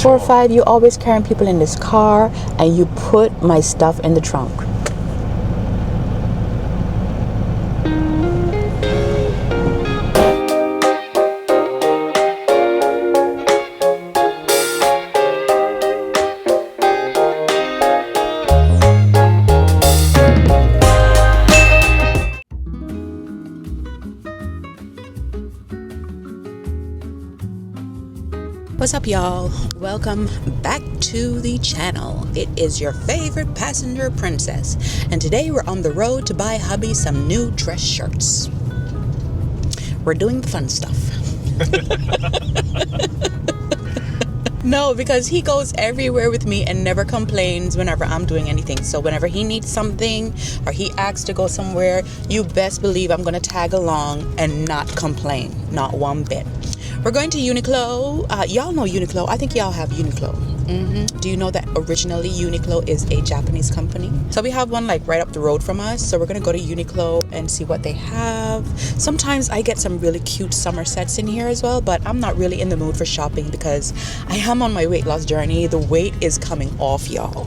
4 or 5, you always carrying people in this car, and you put my stuff in the trunk. What's up, y'all? Welcome back to the channel. It is your favorite passenger princess, and today we're on the road to buy hubby some new dress shirts. We're doing the fun stuff. No, because he goes everywhere with me and never complains whenever I'm doing anything. So whenever he needs something or he asks to go somewhere, you best believe I'm gonna tag along and not complain, not one bit. We're going to Uniqlo. Y'all know Uniqlo. I think y'all have Uniqlo. Do you know that originally Uniqlo is a Japanese company? So we have one like right up the road from us. So we're gonna go to Uniqlo and see what they have. Sometimes I get some really cute summer sets in here as well, but I'm not really in the mood for shopping because I am on my weight loss journey. The weight is coming off, y'all.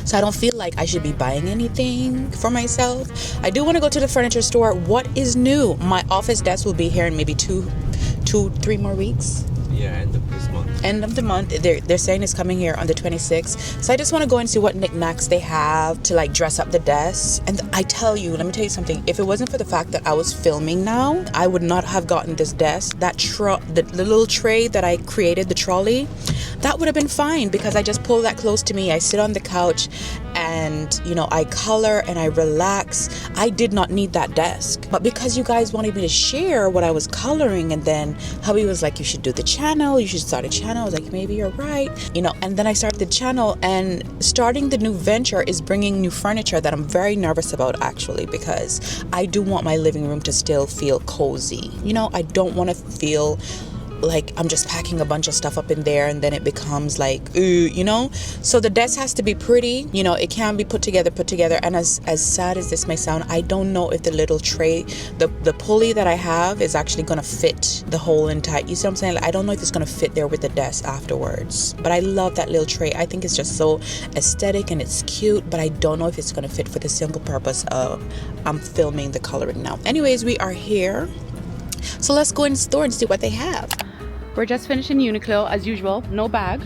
So I don't feel like I should be buying anything for myself. I do want to go to the furniture store. What is new? My office desk will be here in maybe 3 more weeks. Yeah, end of this month. End of the month. They're saying it's coming here on the 26th. So I just want to go and see what knickknacks they have to like dress up the desk. And I tell you, let me tell you something. If it wasn't for the fact that I was filming now, I would not have gotten this desk. The little tray that I created, the trolley, that would have been fine because I just pull that close to me. I sit on the couch and, you know, I color and I relax. I did not need that desk. But because you guys wanted me to share what I was coloring, and then hubby was like, you should do the channel, you should start a channel. I was like, maybe you're right. You know, and then I started the channel, and starting the new venture is bringing new furniture that I'm very nervous about actually, because I do want my living room to still feel cozy. You know, I don't want to feel like I'm just packing a bunch of stuff up in there and then it becomes like, you know. So the desk has to be pretty, you know, it can be put together. And as sad as this may sound, I don't know if the little tray, the pulley that I have is actually gonna fit the whole entire, you see what I'm saying? Like, I don't know if it's gonna fit there with the desk afterwards, but I love that little tray. I think it's just so aesthetic and it's cute, but I don't know if it's gonna fit for the simple purpose of I'm filming the coloring now. Anyways, we are here, so let's go in the store and see what they have. We're just finishing Uniqlo as usual, no bag.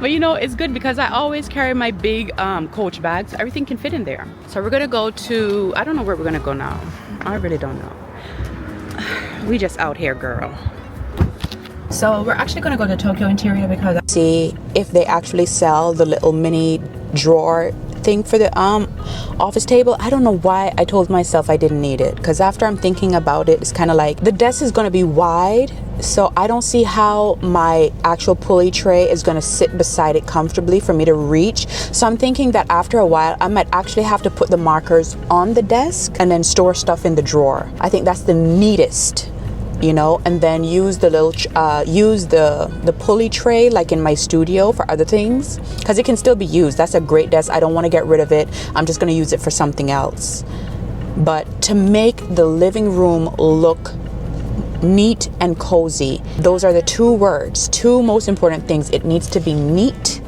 But you know, it's good because I always carry my big Coach bags. Everything can fit in there. So we're gonna go to, I don't know where we're gonna go now. I really don't know. We just out here, girl. So we're actually gonna go to Tokyo Interior because I see if they actually sell the little mini drawer thing for the office table. I don't know why I told myself I didn't need it, because after I'm thinking about it, it's kind of like the desk is going to be wide, so I don't see how my actual pulley tray is going to sit beside it comfortably for me to reach. So I'm thinking that after a while I might actually have to put the markers on the desk and then store stuff in the drawer. I think that's the neatest, you know, and then use the little use the pulley tray like in my studio for other things, because it can still be used. That's a great desk. I don't want to get rid of it. I'm just going to use it for something else. But to make the living room look neat and cozy, those are the two most important things. It needs to be neat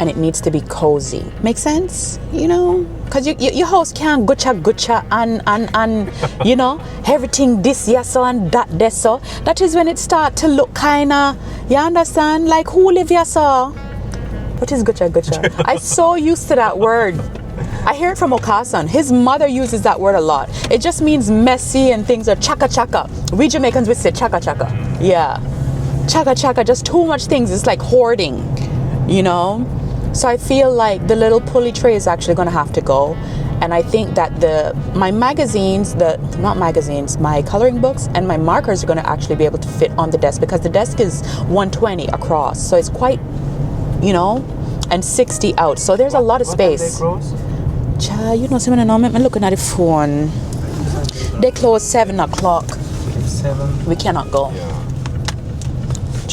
and it needs to be cozy. Make sense? You know, because your house can't gucha and you know, everything this yes so and that this so. That is when it start to look kinda, you understand, like who live here so. What is gucha? I so used to that word. I hear it from Okasan. His mother uses that word a lot. It just means messy and things are chaka. We Jamaicans we say chaka. Yeah, chaka, just too much things. It's like hoarding, you know. So I feel like the little pulley tray is actually going to have to go. And I think that my coloring books and my markers are going to actually be able to fit on the desk, because the desk is 120 across. So it's quite, you know, and 60 out. So there's a lot of space. Child, you know, someone I'm looking at the phone. They close 7 o'clock. 7. We cannot go. Yeah.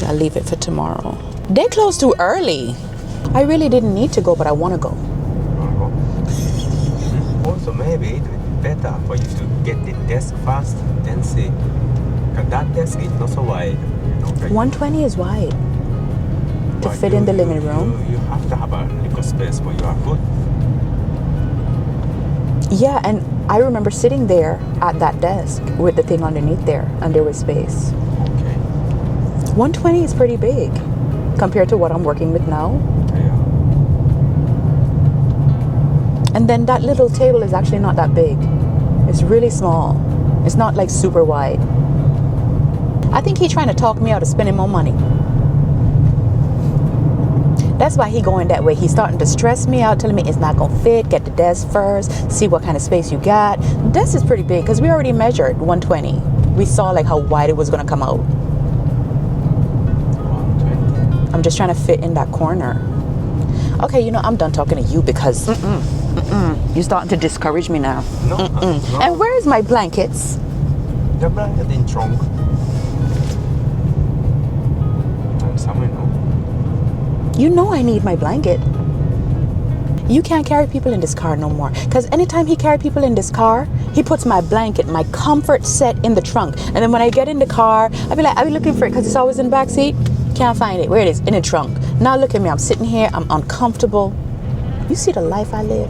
I'll leave it for tomorrow. They close too early. I really didn't need to go, but I want to go. Also, maybe it would be better for you to get the desk fast, then see And that desk is not so wide. You know, like, 120 is wide to but fit in the living room. You have to have a little space for your foot. Yeah, and I remember sitting there at that desk with the thing underneath there, and there was space. Okay. 120 is pretty big compared to what I'm working with now. Yeah. And then that little table is actually not that big. It's really small. It's not like super wide. I think he's trying to talk me out of spending more money. That's why he going that way. He's starting to stress me out, telling me it's not gonna fit. Get the desk first. See what kind of space you got. The desk is pretty big because we already measured 120. We saw like how wide it was gonna come out. 120. I'm just trying to fit in that corner. Okay, you know, I'm done talking to you because you're starting to discourage me now. No, no. And where is my blankets? The blanket in trunk. And somewhere no. You know I need my blanket. You can't carry people in this car no more. Because anytime he carry people in this car, he puts my blanket, my comfort set in the trunk. And then when I get in the car, I be looking for it because it's always in the back seat. Can't find it. Where it is? In the trunk. Now look at me. I'm sitting here. I'm uncomfortable. You see the life I live?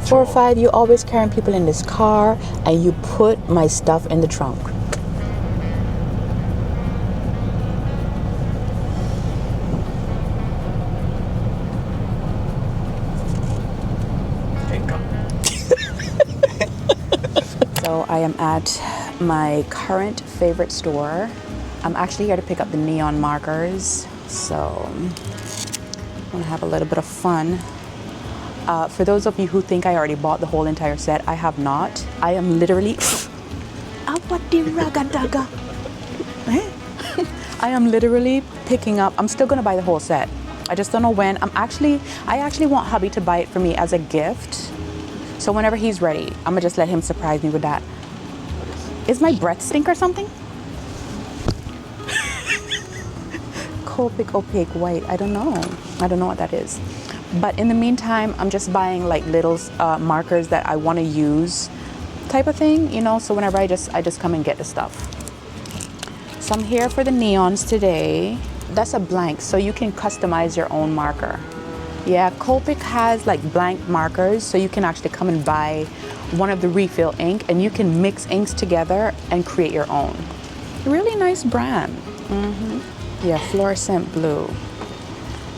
4 or 5, you always carrying people in this car and you put my stuff in the trunk. So I am at my current favorite store. I'm actually here to pick up the neon markers. So I'm gonna have a little bit of fun. For those of you who think I already bought the whole entire set, I have not. I am literally I am literally picking up. I'm still gonna buy the whole set. I just don't know when. I actually want hubby to buy it for me as a gift. So whenever he's ready, I'm gonna just let him surprise me with that. Is my breath stink or something? Copic opaque white. I don't know what that is. But in the meantime, I'm just buying like little markers that I want to use type of thing, you know, so whenever I just come and get the stuff. So I'm here for the neons today. That's a blank, so you can customize your own marker. Yeah, Copic has like blank markers, so you can actually come and buy one of the refill ink and you can mix inks together and create your own. Really nice brand. Yeah, fluorescent blue.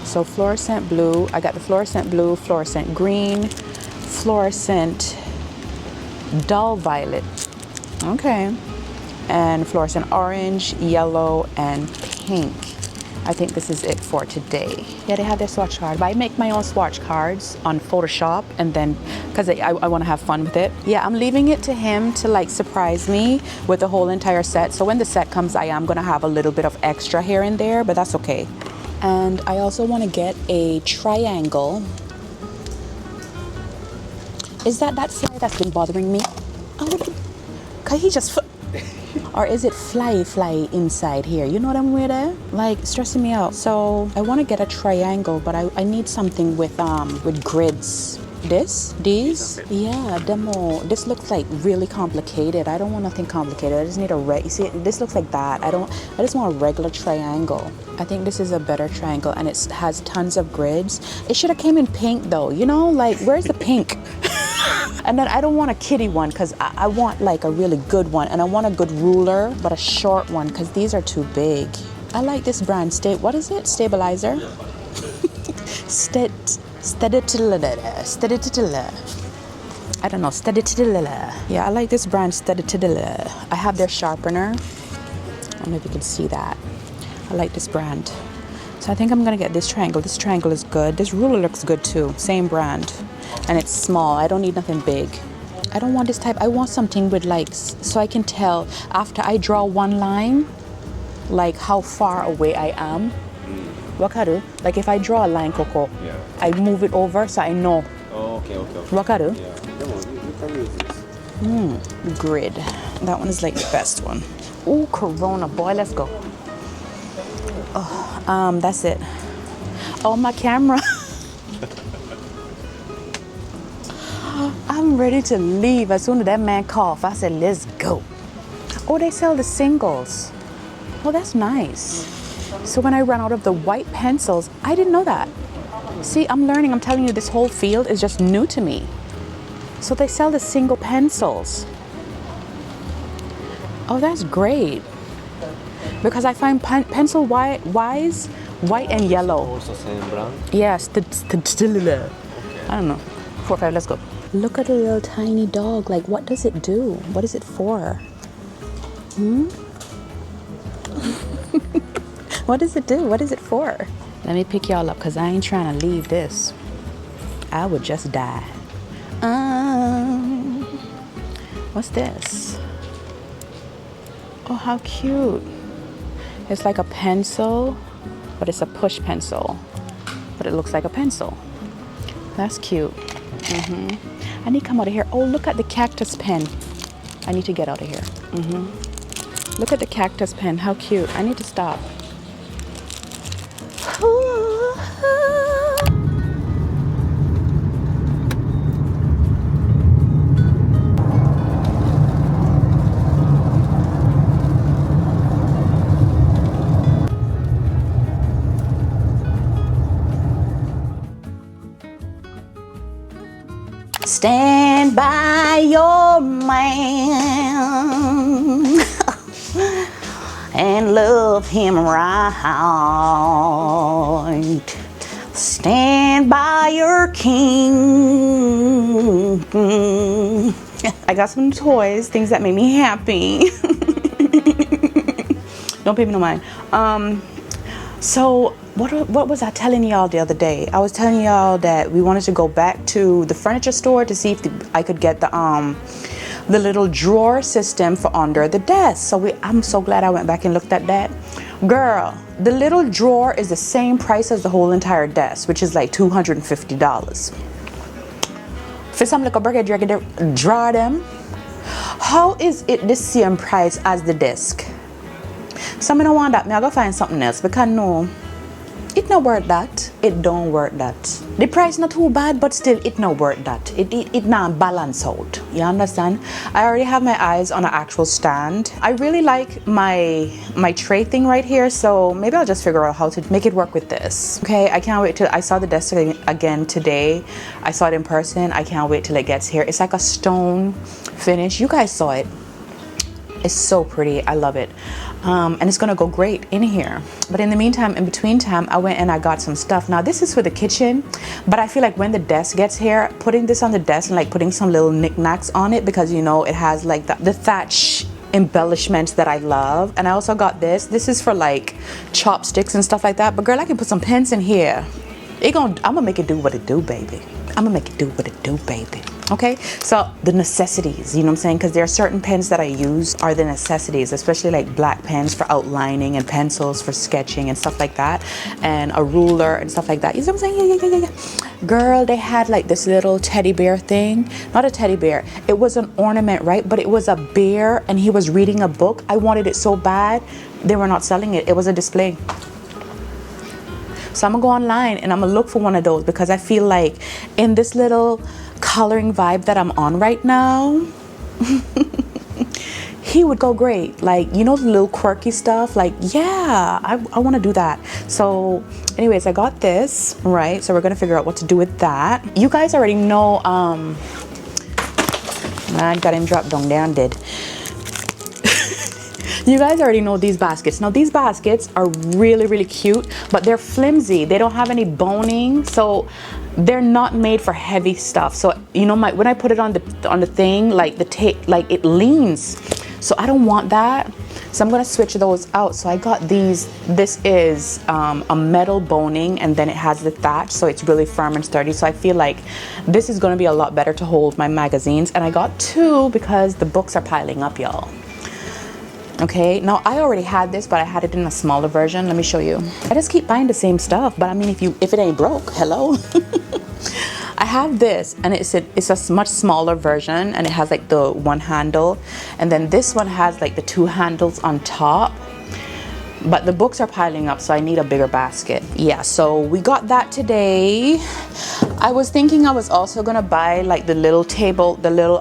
So fluorescent blue, I got the fluorescent blue, fluorescent green, fluorescent dull violet. Okay. And fluorescent orange, yellow, and pink. I think this is it for today. Yeah, they have their swatch card, but I make my own swatch cards on Photoshop and then, because I want to have fun with it. Yeah, I'm leaving it to him to like surprise me with the whole entire set. So when the set comes, I am going to have a little bit of extra here and there, but that's okay. And I also want to get a triangle. Is that fly that's been bothering me? Can he just... Or is it fly inside here? You know what I'm with there? Like stressing me out. So I want to get a triangle, but I need something with grids. These? Yeah, demo. This looks like really complicated. I don't want nothing complicated. I just need a you see, this looks like that. I just want a regular triangle. I think this is a better triangle and it has tons of grids. It should have came in pink though, you know? Like, where's the pink? And then I don't want a kitty one because I want like a really good one, and I want a good ruler, but a short one because these are too big. I like this brand. What is it? Stabilizer? I don't know. Yeah, I like this brand. I have their sharpener. I don't know if you can see that. I like this brand. So I think I'm gonna get this triangle. This triangle is good. This ruler looks good too. Same brand. And it's small. I don't need nothing big. I don't want this type. I want something with like, so I can tell after I draw one line, like how far away I am. What can I do? Like if I draw a line, Coco, Yeah. I move it over so I know. Oh, okay. What can I do? Yeah. Come on, you can use this. Grid. That one is like the best one. Ooh, Corona, boy, let's go. Oh, that's it. Oh, my camera. I'm ready to leave. As soon as that man coughed, I said, let's go. Oh, they sell the singles. Oh, that's nice. So when I run out of the white pencils, I didn't know that. See, I'm learning. I'm telling you, this whole field is just new to me. So they sell the single pencils. Oh, that's great. Because I find pencil wise, white and yellow. Also same brand. Yes, I don't know. 4, 5, let's go. Look at the little tiny dog. Like, what does it do? What is it for? What does it do? What is it for? Let me pick y'all up because I ain't trying to leave this. I would just die. What's this? Oh, how cute. It's like a pencil, but it's a push pencil. But it looks like a pencil. That's cute. I need to come out of here. Oh, look at the cactus pen. I need to get out of here. Look at the cactus pen. How cute. I need to stop. Stand by your man and love him right. Stand by your king. I got some toys, things that make me happy. Don't pay me no mind. So what was I telling y'all the other day? I was telling y'all that we wanted to go back to the furniture store to see if I could get the little drawer system for under the desk. So I'm so glad I went back and looked at that. Girl, the little drawer is the same price as the whole entire desk, which is like $250. For some little burger, you can draw them. How is it the same price as the desk? So I don't want that. I go find something else because no, it not worth that. It don't worth that. The price not too bad, but still it not worth that. It not balance out. You understand? I already have my eyes on an actual stand. I really like my tray thing right here, so maybe I'll just figure out how to make it work with this. Okay, I can't wait till I saw the desk again today. I saw it in person. I can't wait till it gets here. It's like a stone finish. You guys saw it. It's so pretty. I love it. And it's gonna go great in here. But in the meantime, in between time, I went and I got some stuff. Now this is for the kitchen, but I feel like when the desk gets here, putting this on the desk and like putting some little knickknacks on it, because you know it has like the thatch embellishments that I love. And I also got this. This is for like chopsticks and stuff like that. But girl, I can put some pins in here. I'm gonna make it do what it do, baby. I'm gonna make it do what it do, baby. Okay, so the necessities, you know what I'm saying? Because there are certain pens that I use are the necessities, especially like black pens for outlining and pencils for sketching and stuff like that, and a ruler and stuff like that. You know what I'm saying? Yeah. Girl, they had like this little teddy bear thing. Not a teddy bear. It was an ornament, right? But it was a bear and he was reading a book. I wanted it so bad. They were not selling it. It was a display. So I'm gonna go online and I'm gonna look for one of those because I feel like in this little coloring vibe that I'm on right now, he would go great. Like, you know, the little quirky stuff, like, yeah, I want to do that. So anyways, I got this, right? So we're gonna figure out what to do with that. You guys already know, I got him dropped down there and did. You guys already know these baskets. Now these baskets are really, really cute, but they're flimsy. They don't have any boning, so they're not made for heavy stuff. So you know, when I put it on the thing, like like it leans. So I don't want that. So I'm gonna switch those out. So I got these. This is a metal boning, and then it has the thatch, so it's really firm and sturdy. So I feel like this is gonna be a lot better to hold my magazines. And I got two because the books are piling up, y'all. Okay, now I already had this, but I had it in a smaller version. Let me show you. I just keep buying the same stuff, but I mean, if it ain't broke, hello. I have this, and it's a much smaller version, and it has like the one handle, and then this one has like the two handles on top. but the books are piling up, so I need a bigger basket. Yeah, so we got that today. I was thinking I was also gonna buy like the little table, the little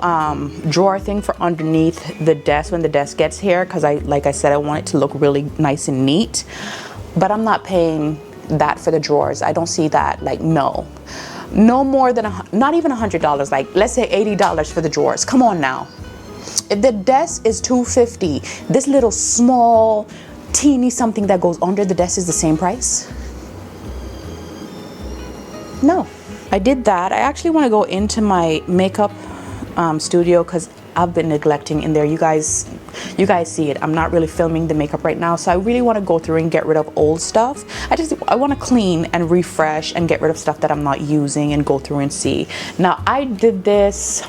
drawer thing for underneath the desk when the desk gets here, because like I said, I want it to look really nice and neat. But I'm not paying that for the drawers. I don't see that, like, no more than not even $100, like let's say $80 for the drawers. Come on now. If the desk is $250, this little small teeny something that goes under the desk is the same price? No. I did that. I actually want to go into my makeup studio because I've been neglecting in there. You guys see it. I'm not really filming the makeup right now, so I really want to go through and get rid of old stuff. I want to clean and refresh and get rid of stuff that I'm not using and go through and see. Now I did this,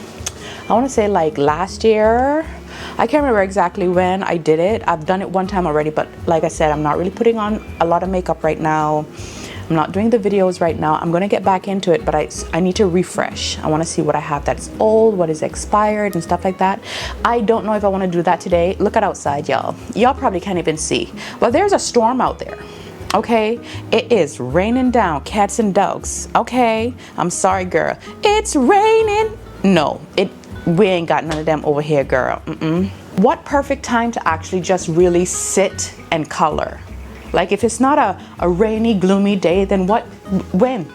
I want to say like last year. I can't remember exactly when I did it. I've done it one time already, but like I said, I'm not really putting on a lot of makeup right now. I'm not doing the videos right now. I'm gonna get back into it, but I need to refresh. I wanna see what I have that's old, what is expired and stuff like that. I don't know if I wanna do that today. Look at outside, y'all. Y'all probably can't even see, but there's a storm out there, okay? It is raining down, cats and dogs, okay? I'm sorry, girl. It's raining. No, we ain't got none of them over here, girl. What perfect time to actually just really sit and color. Like if it's not a rainy, gloomy day, then when?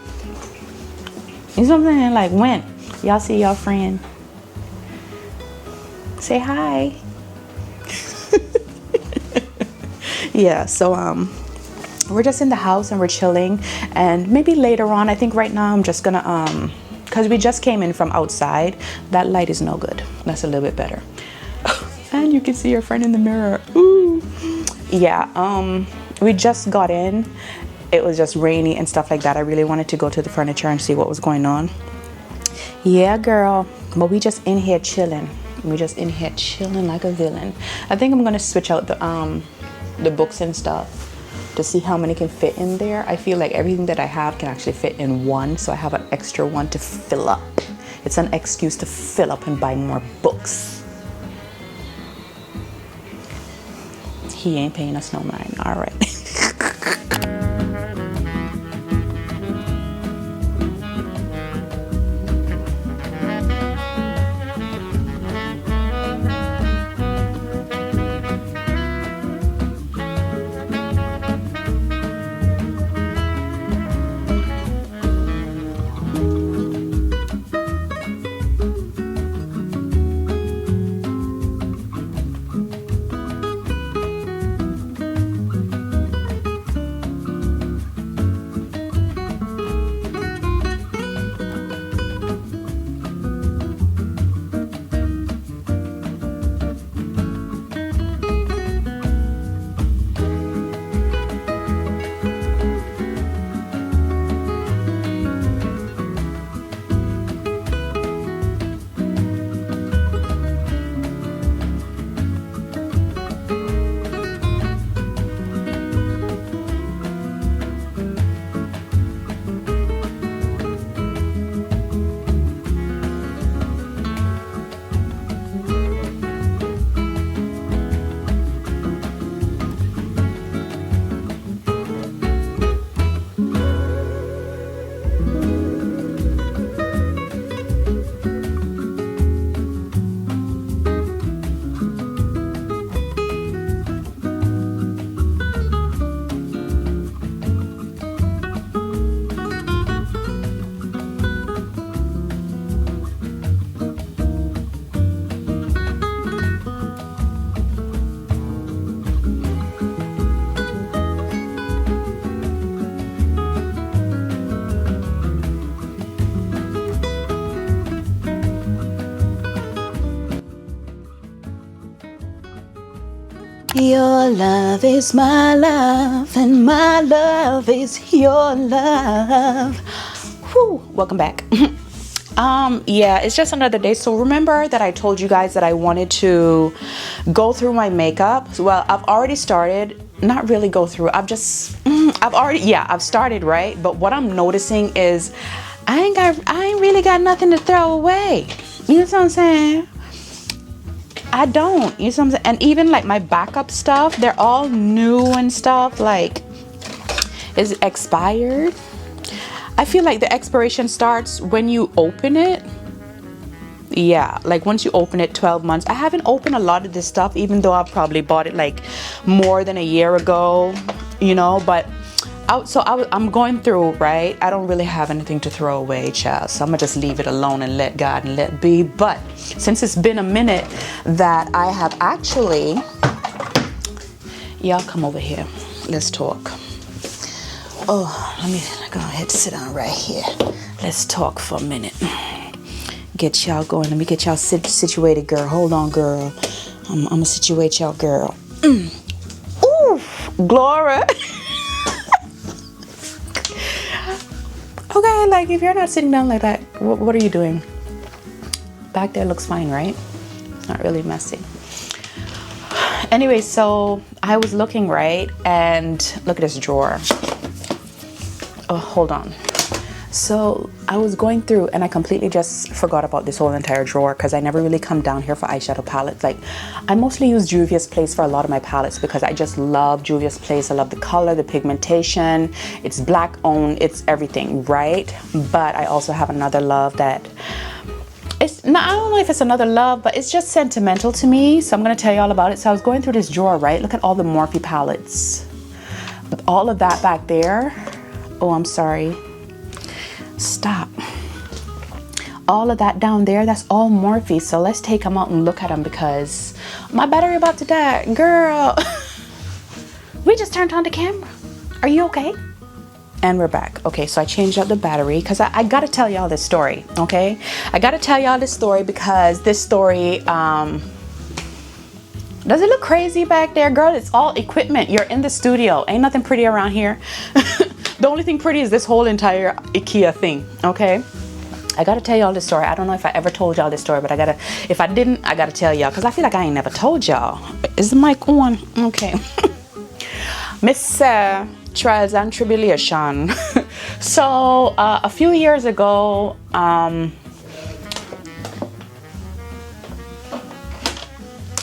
You know what I'm saying? Like when? Y'all see y'all friend? Say hi. Yeah, so we're just in the house and we're chilling, and maybe later on, I think right now I'm just gonna because we just came in from outside. That light is no good. That's a little bit better. And you can see your friend in the mirror. Ooh. Yeah, we just got in. It was just rainy and stuff like that. I really wanted to go to the furniture and see what was going on. Yeah, girl. But we just in here chilling. We just in here chilling like a villain. I think I'm gonna switch out the books and stuff to see how many can fit in there. I feel like everything that I have can actually fit in one, so I have an extra one to fill up. It's an excuse to fill up and buy more books. He ain't paying us no mind. All right. Your love is my love, and my love is your love. Whew, welcome back. Yeah, it's just another day. So remember that I told you guys that I wanted to go through my makeup. Well, I've already started. Not really go through. I've started, right? But what I'm noticing is I ain't really got nothing to throw away. You know what I'm saying? I don't. You know what I'm saying? And even like my backup stuff, they're all new and stuff. Like, is it expired? I feel like the expiration starts when you open it. Yeah, like once you open it 12 months. I haven't opened a lot of this stuff, even though I probably bought it like more than a year ago, you know, but I'm going through, right? I don't really have anything to throw away, child. So I'm gonna just leave it alone and let God and let be. But since it's been a minute that I have actually, y'all come over here. Let's talk. Oh, let me go ahead and sit down right here. Let's talk for a minute. Get y'all going. Let me get y'all situated, girl. Hold on, girl. I'm gonna situate y'all, girl. Ooh, Gloria. Okay, like if you're not sitting down like that, what are you doing? Back there looks fine, right? Not really messy. Anyway, so I was looking, right, and look at this drawer. Oh, hold on. So I was going through and I completely just forgot about this whole entire drawer because I never really come down here for eyeshadow palettes. Like, I mostly use Juvia's Place for a lot of my palettes because I just love Juvia's Place. I love the color, the pigmentation. It's black owned, it's everything, right? But I also have another love that it's not, I don't know if it's another love, but it's just sentimental to me. So I'm gonna tell you all about it. So I was going through this drawer, right? Look at all the Morphe palettes. All of that back there. Oh, I'm sorry. Stop. All of that down there, that's all Morphe. So let's take them out and look at them because my battery about to die. Girl, we just turned on the camera. Are you okay? And we're back. Okay, so I changed out the battery because I gotta tell y'all this story, okay? I gotta tell y'all this story because this story, does it look crazy back there? Girl, it's all equipment. You're in the studio. Ain't nothing pretty around here. The only thing pretty is this whole entire IKEA thing, okay? I gotta tell y'all this story. I don't know if I ever told y'all this story, but if I didn't, I gotta tell y'all because I feel like I ain't never told y'all. Is the mic on? Okay. Miss Trials and Tribulation. So a few years ago,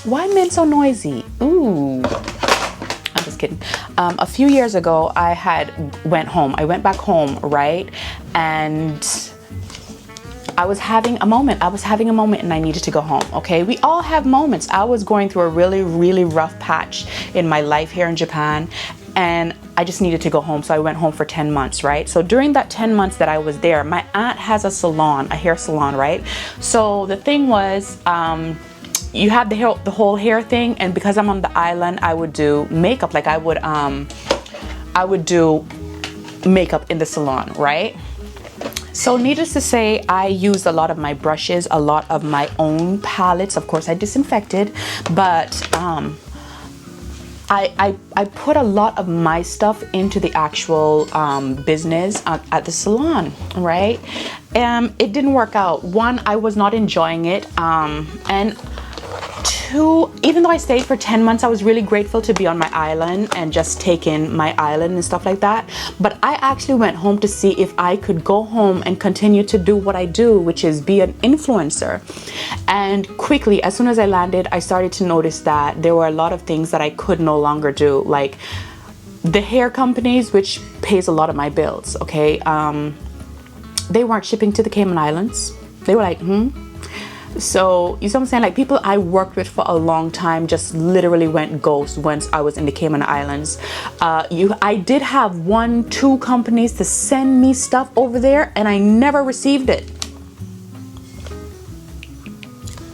why men so noisy? Ooh. I'm just kidding. A few years ago, I went back home, right? And I was having a moment and I needed to go home, okay? We all have moments. I was going through a really, really rough patch in my life here in Japan and I just needed to go home. So I went home for 10 months, right? So during that 10 months that I was there, my aunt has a salon, a hair salon, right? So the thing was, you have the whole hair thing, and because I'm on the island, I would do makeup. Like I would do makeup in the salon, right? So needless to say, I used a lot of my brushes, a lot of my own palettes. Of course, I disinfected, but I put a lot of my stuff into the actual business at the salon, right? It didn't work out. One, I was not enjoying it, and two, even though I stayed for 10 months, I was really grateful to be on my island and just take in my island and stuff like that. But I actually went home to see if I could go home and continue to do what I do, which is be an influencer. And quickly, as soon as I landed, I started to notice that there were a lot of things that I could no longer do, like the hair companies, which pays a lot of my bills, okay? They weren't shipping to the Cayman Islands. They were like, So, you see what I'm saying? Like, people I worked with for a long time just literally went ghost once I was in the Cayman Islands. I did have 1-2 companies to send me stuff over there, and I never received it.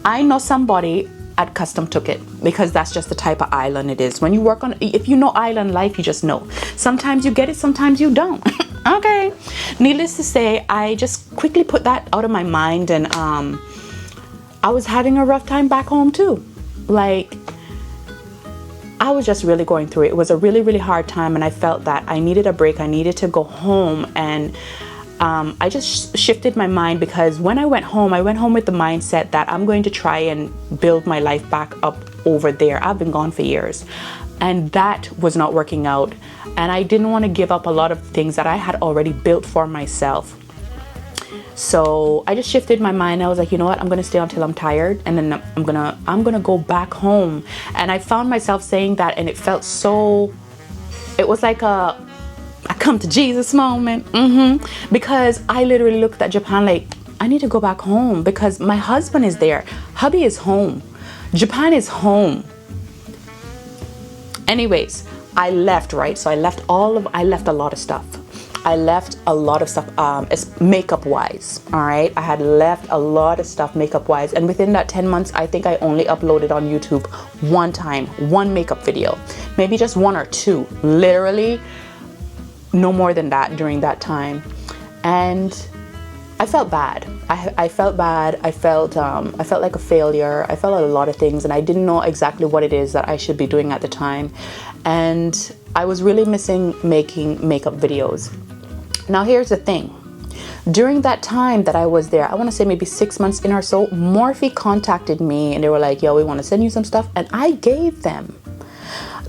I know somebody at Custom took it because that's just the type of island it is. When you work on, if you know island life, you just know. Sometimes you get it, sometimes you don't. Okay. Needless to say, I just quickly put that out of my mind, and I was having a rough time back home too. Like, I was just really going through it. It was a really, really hard time, and I felt that I needed a break. I needed to go home, and I just shifted my mind, because when I went home with the mindset that I'm going to try and build my life back up over there. I've been gone for years, and that was not working out, and I didn't want to give up a lot of things that I had already built for myself. So I just shifted my mind. I was like, you know what, I'm gonna stay until I'm tired, and then I'm gonna go back home. And I found myself saying that, and it felt so, it was like a come to Jesus moment. Because I literally looked at Japan like, I need to go back home because my husband is there, hubby is home, Japan is home. Anyways, I left, right? So I left a lot of stuff. I left a lot of stuff makeup wise. All right, I had left a lot of stuff makeup wise, and within that 10 months, I think I only uploaded on YouTube one time, one makeup video, maybe just one or two, literally no more than that during that time. And I felt bad. I felt bad. I felt like a failure. I felt a lot of things, and I didn't know exactly what it is that I should be doing at the time. And I was really missing making makeup videos. Now here's the thing. During that time that I was there, I want to say maybe 6 months in or so, Morphe contacted me and they were like, yo, we want to send you some stuff. And I gave them.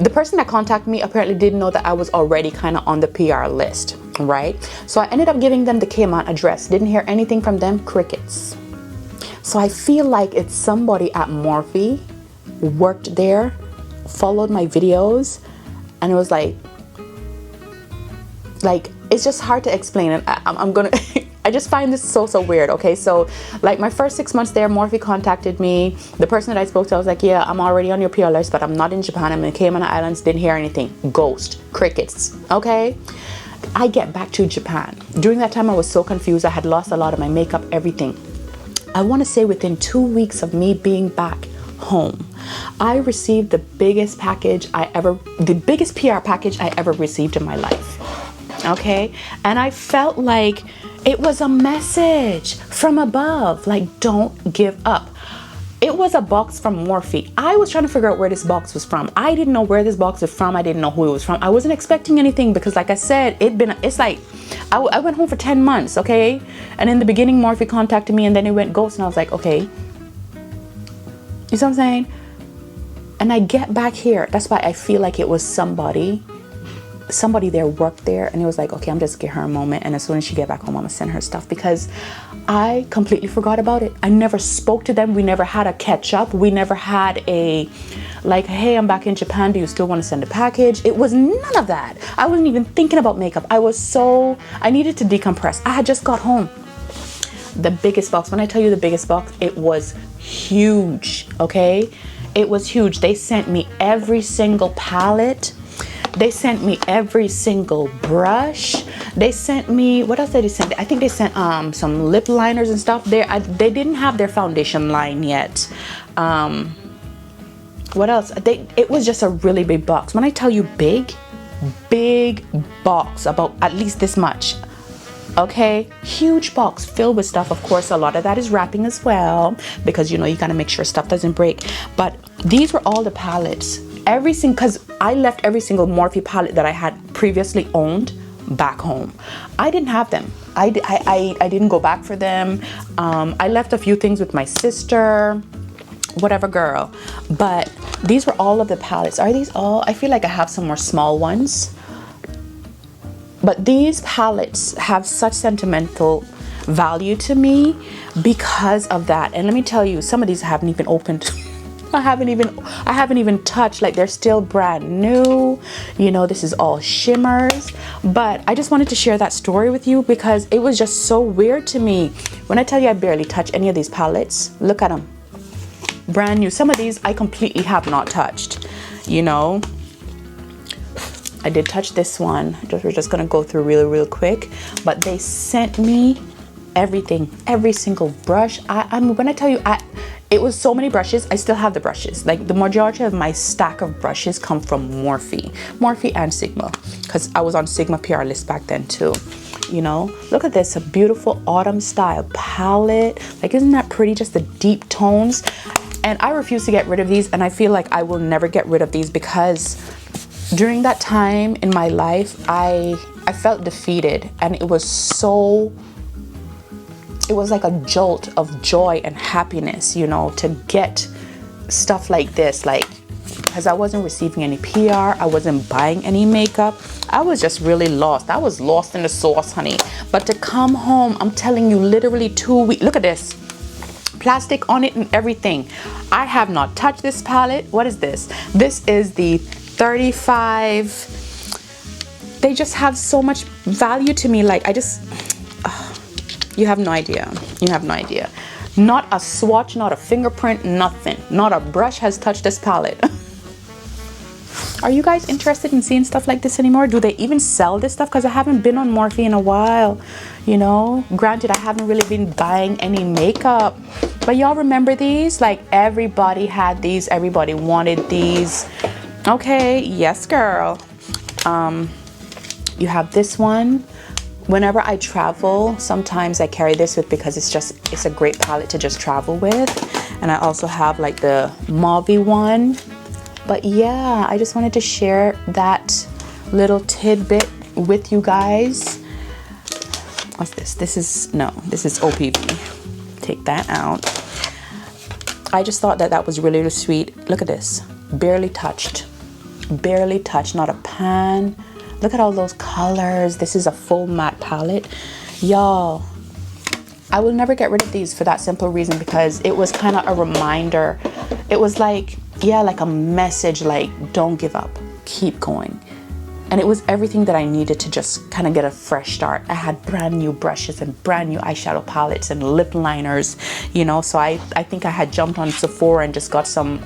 The person that contacted me apparently didn't know that I was already kind of on the PR list, right? So I ended up giving them the Cayman address. Didn't hear anything from them, crickets. So I feel like it's somebody at Morphe worked there, followed my videos, and it was like it's just hard to explain. And I'm gonna I just find this so weird. Okay, so like my first 6 months there, Morphe contacted me. The person that I spoke to, I was like, yeah, I'm already on your PR list, but I'm not in Japan. I'm in Cayman Islands. Didn't hear anything. Ghost, crickets. Okay, I get back to Japan. During that time, I was so confused. I had lost a lot of my makeup, everything. I want to say within 2 weeks of me being back home, I received the biggest PR package I ever received in my life. Okay, and I felt like it was a message from above, like, don't give up. It was a box from Morphe. I was trying to figure out where this box was from. I didn't know where this box was from. I didn't know who it was from. I wasn't expecting anything because, like I said, it's like I went home for 10 months, okay? And in the beginning, Morphe contacted me, and then it went ghost, and I was like, okay. You see what I'm saying? And I get back here. That's why I feel like it was somebody there worked there, and it was like, okay, I'm just give her a moment, and as soon as she get back home, I'm gonna send her stuff, because I completely forgot about it. I never spoke to them. We never had a catch up. We never had a like, hey, I'm back in Japan, do you still want to send a package? It was none of that. I wasn't even thinking about makeup. I needed to decompress. I had just got home. The biggest box, when I tell you the biggest box, it was huge. Okay, it was huge. They sent me every single palette. They sent me every single brush. They sent me, what else did they send? I think they sent some lip liners and stuff. They didn't have their foundation line yet. What else? It was just a really big box. When I tell you big box, about at least this much. Okay, huge box filled with stuff. Of course, a lot of that is wrapping as well, because you know you gotta make sure stuff doesn't break. But these were all the palettes. Because I left every single Morphe palette that I had previously owned back home. I didn't have them. I didn't go back for them. I left a few things with my sister, whatever, girl. But these were all of the palettes. Are these all? I feel like I have some more small ones. But these palettes have such sentimental value to me because of that. And let me tell you, some of these I haven't even opened. I haven't even touched. Like, they're still brand new. You know, this is all shimmers. But I just wanted to share that story with you because it was just so weird to me. When I tell you I barely touch any of these palettes, look at them. Brand new. Some of these I completely have not touched, you know. I did touch this one. We're just gonna go through real quick. But they sent me everything, every single brush. I mean, when I tell you, it was so many brushes. I still have the brushes. Like, the majority of my stack of brushes come from Morphe and Sigma, because I was on Sigma PR list back then too. You know, look at this, a beautiful autumn style palette. Like, isn't that pretty? Just the deep tones. And I refuse to get rid of these, and I feel like I will never get rid of these because during that time in my life, I felt defeated, and it was like a jolt of joy and happiness, you know, to get stuff like this. Like, because I wasn't receiving any PR. I wasn't buying any makeup. I was just really lost. I was lost in the sauce, honey. But to come home, I'm telling you, literally 2 weeks. Look at this. Plastic on it and everything. I have not touched this palette. What is this? This is the 35. They just have so much value to me. Like, I just, you have no idea. You have no idea. Not a swatch, not a fingerprint, nothing. Not a brush has touched this palette. Are you guys interested in seeing stuff like this anymore? Do they even sell this stuff? Because I haven't been on Morphe in a while, you know? Granted, I haven't really been buying any makeup. But y'all remember these? Like, everybody had these. Everybody wanted these. Okay, yes, girl. You have this one. Whenever I travel, sometimes I carry this with because it's a great palette to just travel with. And I also have like the mauve one. But yeah, I just wanted to share that little tidbit with you guys. What's this? This is OPV. Take that out. I just thought that was really, really sweet. Look at this. Barely touched. Barely touched, not a pan. Look at all those colors. This is a full matte palette. Y'all, I will never get rid of these for that simple reason, because it was kind of a reminder. It was like, yeah, like a message, like, don't give up, keep going. And it was everything that I needed to just kind of get a fresh start. I had brand new brushes and brand new eyeshadow palettes and lip liners, you know. So I think I had jumped on Sephora and just got some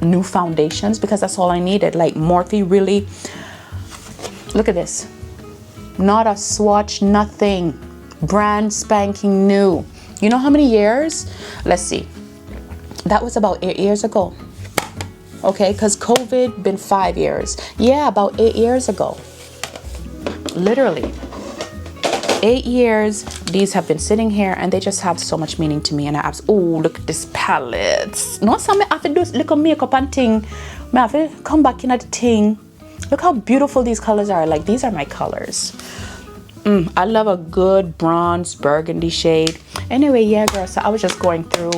new foundations, because that's all I needed. Like, Morphe really, look at this. Not a swatch, nothing. Brand spanking new. You know how many years? Let's see. That was about 8 years ago. Okay, because COVID been 5 years. Yeah, about 8 years ago. Literally. 8 years. These have been sitting here and they just have so much meaning to me. And I oh, look at this palette. No, some I have to do little makeup and thing. I have to come back in at the thing. Look how beautiful these colors are. Like, these are my colors. I love a good bronze burgundy shade. Anyway, yeah, girl. So I was just going through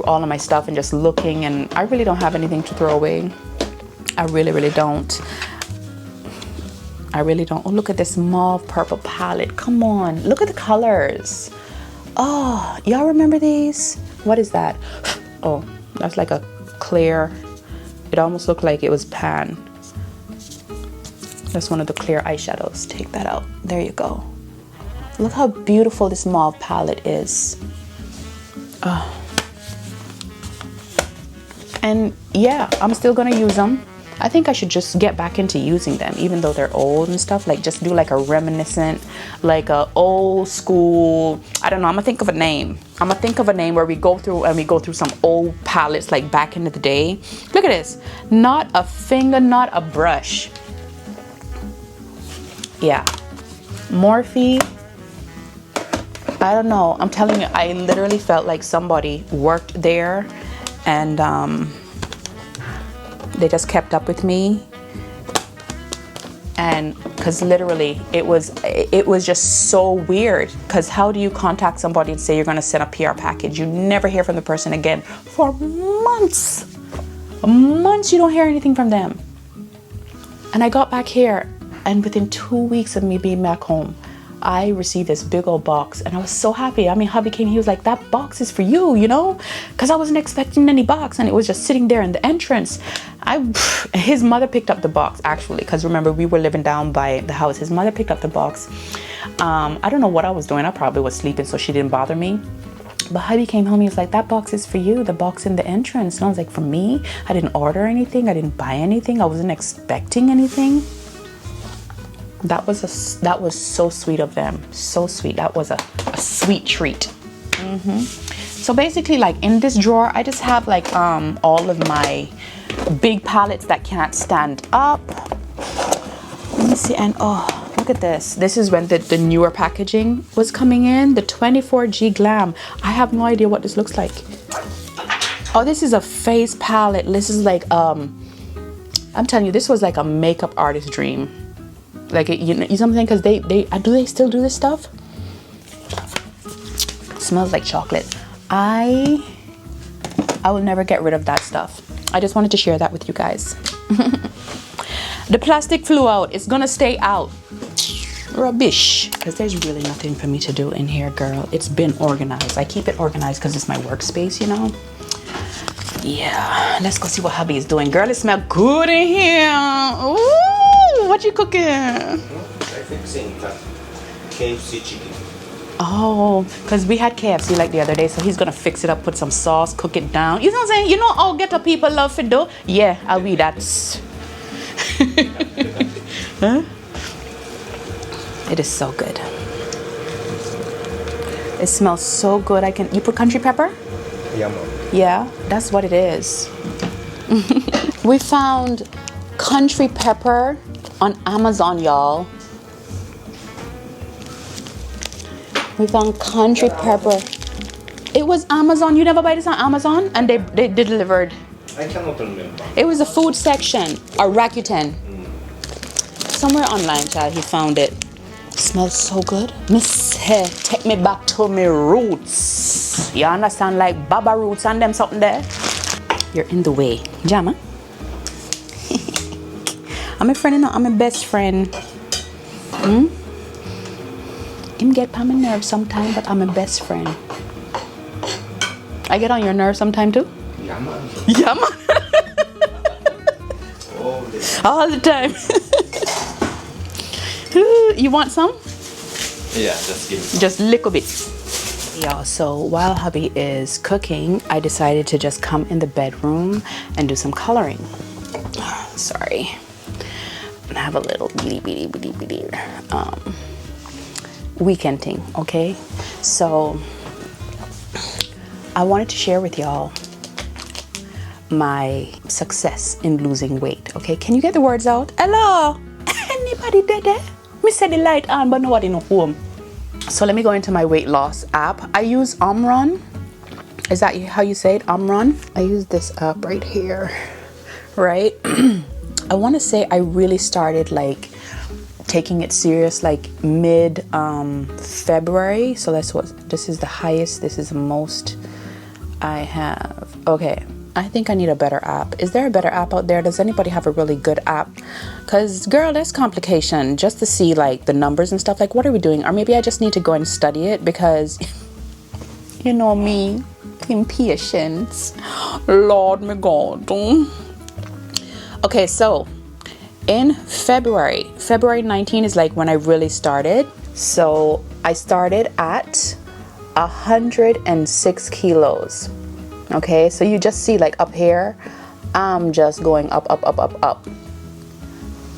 all of my stuff and just looking, and I really don't have anything to throw away. I really, really don't. I really don't. Oh, look at this mauve purple palette. Come on, look at the colors. Oh, y'all remember these? What is that? Oh, that's like a clear, it almost looked like it was pan. That's one of the clear eyeshadows. Take that out. There you go. Look how beautiful this mauve palette is. Oh. And yeah, I'm still gonna use them. I think I should just get back into using them, even though they're old and stuff. Like, just do like a reminiscent, like a old school, I don't know, I'm gonna think of a name. I'm gonna think of a name where we go through some old palettes like back into the day. Look at this. Not a finger, not a brush. Yeah. Morphe, I don't know. I'm telling you, I literally felt like somebody worked there and they just kept up with me. And because literally it was just so weird, because how do you contact somebody and say you're going to send a PR package? You never hear from the person again for months. Months you don't hear anything from them. And I got back here, and within 2 weeks of me being back home, I received this big old box, and I was so happy. I mean, hubby came, he was like, that box is for you, you know, because I wasn't expecting any box, and it was just sitting there in the entrance. His mother picked up the box, actually, because remember, we were living down by the house. His mother picked up the box. I don't know what I was doing. I probably was sleeping, so she didn't bother me. But hubby came home, he was like, that box is for you, the box in the entrance. And I was like, for me? I didn't order anything. I didn't buy anything. I wasn't expecting anything. That was so sweet of them. So sweet. That was a sweet treat. So basically, like, in this drawer, I just have like all of my big palettes that can't stand up. Let me see. And oh, look at this. This is when the newer packaging was coming in. The 24G Glam. I have no idea what this looks like. Oh, this is a face palette. This is like I'm telling you, this was like a makeup artist dream. Like, you know something, because do they still do this stuff? It smells like chocolate. I will never get rid of that stuff. I just wanted to share that with you guys. The plastic flew out. It's gonna stay out. Rubbish. Because there's really nothing for me to do in here, girl. It's been organized. I keep it organized because it's my workspace, you know. Yeah, let's go see what hubby is doing. Girl, it smells good in here. Ooh, what you cooking? I fixing that KFC chicken. Oh, because we had KFC like the other day, so he's gonna fix it up, put some sauce, cook it down. You know what I'm saying? You know all ghetto people love to do? Yeah, I'll be that. Huh? It is so good. It smells so good. You put country pepper? Yeah, mom. Yeah, that's what it is. We found country pepper on Amazon, y'all. We found country pepper. It was Amazon. You never buy this on Amazon? And they delivered. I cannot remember. It was a food section or Rakuten. Somewhere online, child, he found it. Smells so good. Miss, hey, take me back to my roots. You understand? Like Baba roots and them something there. You're in the way. Jama. I'm a friend, you know, I'm a best friend. Him get on my nerves sometime, but I'm a best friend. I get on your nerves sometime too? Yeah, man. Yeah, man. All the time. You want some? Yeah, just give me some. Just little bit. Yeah, so while hubby is cooking, I decided to just come in the bedroom and do some coloring. Sorry. I have a little bitty weekend thing, okay? So I wanted to share with y'all my success in losing weight, okay? Can you get the words out? Hello? Anybody there? Me set the light on, but nobody no home. So let me go into my weight loss app. I use Omron. Is that how you say it? Omron? I use this app right here, right? I want to say I really started like taking it serious like mid February. So that's what, this is the highest, this is the most I have. Okay, I think I need a better app. Is there a better app out there? Does anybody have a really good app? Because girl, there's complication just to see like the numbers and stuff. Like what are we doing? Or maybe I just need to go and study it because you know me, impatience. Lord my God. Okay, so in February 19 is like when I really started. So I started at 106 kilos. Okay, so you just see like up here, I'm just going up.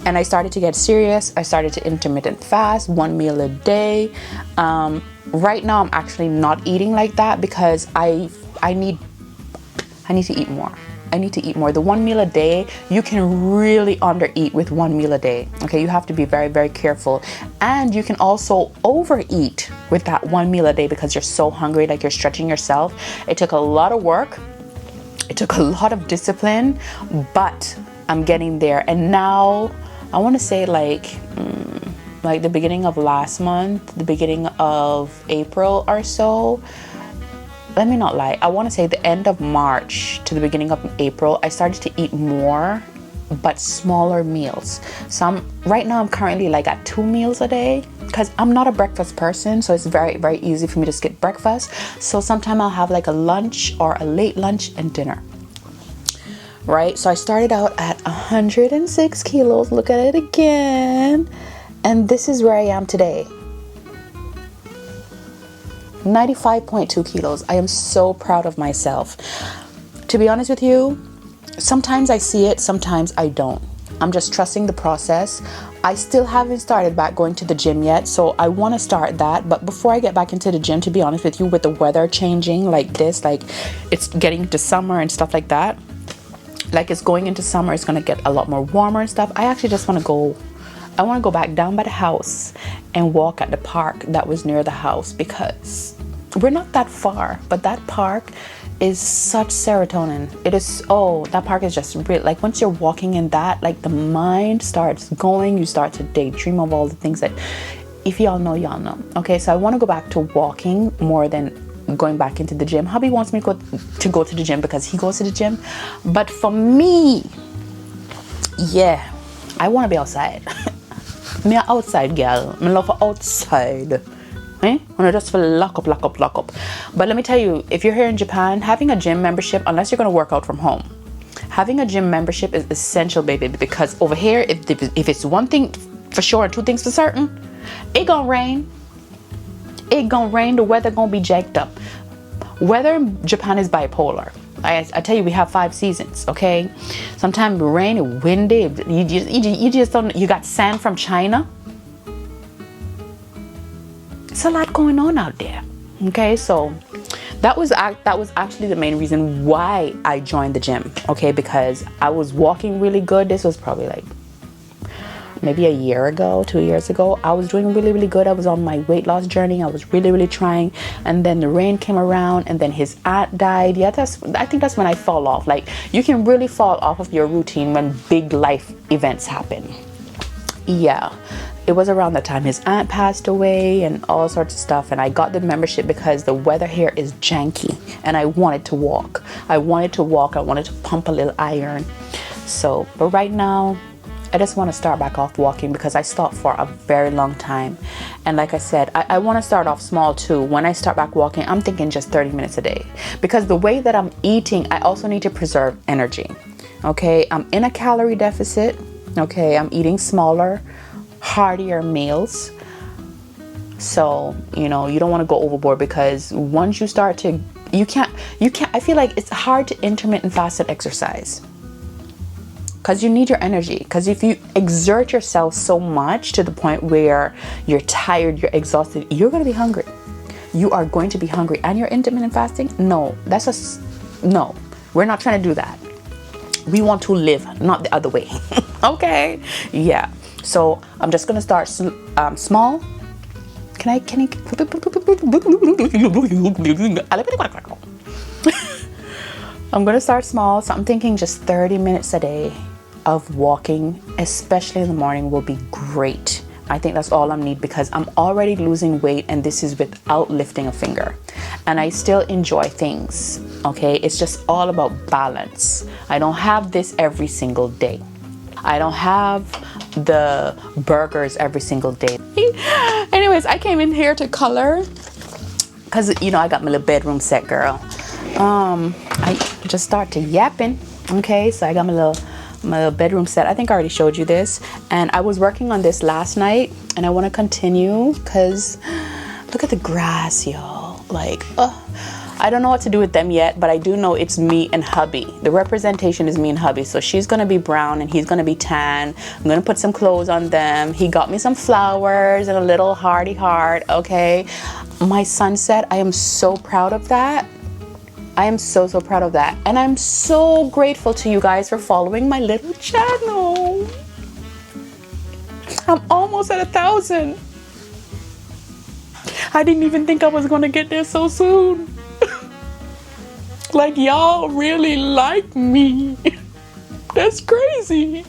And I started to get serious. I started to intermittent fast, 1 meal a day. Right now I'm actually not eating like that because I need to eat more. I need to eat more. The 1 meal a day, you can really undereat with 1 meal a day. Okay, you have to be very, very careful. And you can also overeat with that 1 meal a day because you're so hungry, like you're stretching yourself. It took a lot of work. It took a lot of discipline, but I'm getting there. And now I want to say like the beginning of last month, the beginning of April or so, let me not lie, I want to say the end of March to the beginning of April, I started to eat more, but smaller meals. So right now I'm currently like at 2 meals a day because I'm not a breakfast person. So it's very, very easy for me to skip breakfast. So sometime I'll have like a lunch or a late lunch and dinner. Right? So I started out at 106 kilos. Look at it again. And this is where I am today. 95.2 kilos. I am so proud of myself. To be honest with you, sometimes I see it, sometimes I don't. I'm just trusting the process. I still haven't started back going to the gym yet, so I want to start that. But before I get back into the gym, to be honest with you, with the weather changing like this, like it's getting into summer and stuff like that, like it's going into summer, it's going to get a lot more warmer and stuff. I actually just want to go back down by the house and walk at the park that was near the house because we're not that far, but that park is such serotonin. It is, that park is just real. Like once you're walking in that, like the mind starts going, you start to daydream of all the things that if y'all know, y'all know. Okay, so I want to go back to walking more than going back into the gym. Hubby wants me to go to the gym because he goes to the gym. But for me, yeah, I want to be outside. Me an outside girl. Me love outside. Eh? When I just feel lock up. But let me tell you, if you're here in Japan, having a gym membership, unless you're going to work out from home, having a gym membership is essential, baby. Because over here, if it's one thing for sure and two things for certain, it gonna rain. It gonna rain. The weather gonna be jacked up. Weather in Japan is bipolar. I tell you, we have 5 seasons. Okay, sometimes rain, windy. You just don't. You got sand from China. It's a lot going on out there. Okay, so that was actually the main reason why I joined the gym. Okay, because I was walking really good. This was probably like maybe a year ago, 2 years ago. I was doing really good. I was on my weight loss journey. I was really trying, and then the rain came around, and then his aunt died. Yeah, I think that's when I fall off. Like, you can really fall off of your routine when big life events happen. Yeah, it was around the time his aunt passed away and all sorts of stuff, and I got the membership because the weather here is janky and I wanted to walk. I wanted to pump a little iron. So, but right now I just want to start back off walking because I stopped for a very long time. And like I said, I want to start off small too. When I start back walking, I'm thinking just 30 minutes a day, because the way that I'm eating, I also need to preserve energy. Okay, I'm in a calorie deficit. Okay, I'm eating smaller, heartier meals. So, you know, you don't want to go overboard, because once you start to, you can't, I feel like it's hard to intermittent fast and exercise. Because you need your energy. Because if you exert yourself so much to the point where you're tired, you're exhausted, you're going to be hungry. You are going to be hungry. And you're intermittent fasting? No, no, we're not trying to do that. We want to live, not the other way. Okay? Yeah. So I'm just going to start small. Can I? I'm going to start small. So I'm thinking just 30 minutes a day of walking, especially in the morning, will be great. I think that's all I need, because I'm already losing weight, and this is without lifting a finger. And I still enjoy things. Okay? It's just all about balance. I don't have this every single day. I don't have the burgers every single day. Anyways, I came in here to color because, you know, I got my little bedroom set, girl. I just start to yapping. Okay, so I got my little bedroom set. I think I already showed you this, and I was working on this last night, and I want to continue because look at the grass, y'all. Like, I don't know what to do with them yet, but I do know it's me and hubby. The representation is me and hubby. So she's gonna be brown and he's gonna be tan. I'm gonna put some clothes on them. He got me some flowers and a little hearty heart. Okay, my sunset, I am so proud of that. I am so proud of that. And I'm so grateful to you guys for following my little channel. I'm almost at 1,000. I didn't even think I was gonna get there so soon. Like, y'all really like me. That's crazy.